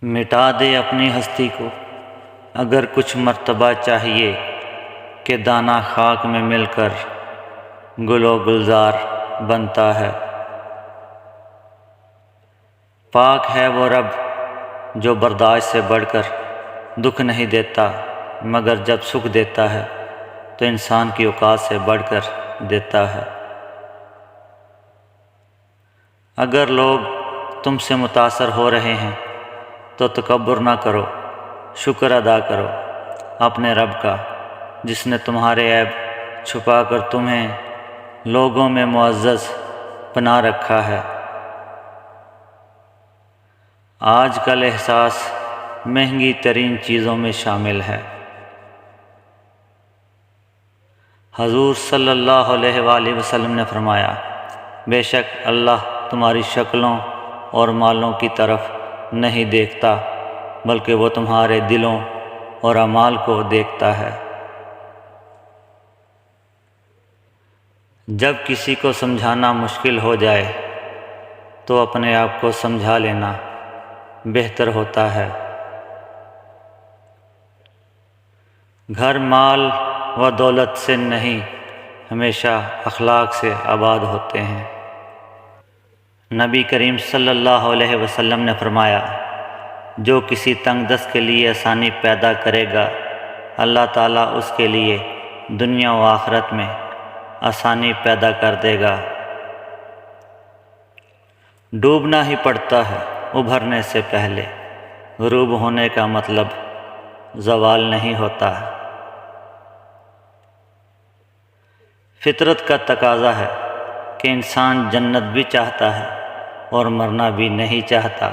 مٹا دے اپنی ہستی کو اگر کچھ مرتبہ چاہیے کہ دانہ خاک میں مل کر گل و گلزار بنتا ہے۔ پاک ہے وہ رب جو برداشت سے بڑھ کر دکھ نہیں دیتا، مگر جب سکھ دیتا ہے تو انسان کی اوقات سے بڑھ کر دیتا ہے۔ اگر لوگ تم سے متاثر ہو رہے ہیں تو تکبر نہ کرو، شکر ادا کرو اپنے رب کا جس نے تمہارے عیب چھپا کر تمہیں لوگوں میں معزز بنا رکھا ہے۔ آج کل احساس مہنگی ترین چیزوں میں شامل ہے۔ حضور صلی اللہ علیہ وآلہ وسلم نے فرمایا، بے شک اللہ تمہاری شکلوں اور مالوں کی طرف نہیں دیکھتا بلکہ وہ تمہارے دلوں اور اعمال کو دیکھتا ہے۔ جب کسی کو سمجھانا مشکل ہو جائے تو اپنے آپ کو سمجھا لینا بہتر ہوتا ہے۔ گھر مال و دولت سے نہیں، ہمیشہ اخلاق سے آباد ہوتے ہیں۔ نبی کریم صلی اللہ علیہ وسلم نے فرمایا، جو کسی تنگ دست کے لیے آسانی پیدا کرے گا اللہ تعالیٰ اس کے لیے دنیا و آخرت میں آسانی پیدا کر دے گا۔ ڈوبنا ہی پڑتا ہے ابھرنے سے پہلے، غروب ہونے کا مطلب زوال نہیں ہوتا۔ فطرت کا تقاضا ہے کہ انسان جنت بھی چاہتا ہے اور مرنا بھی نہیں چاہتا۔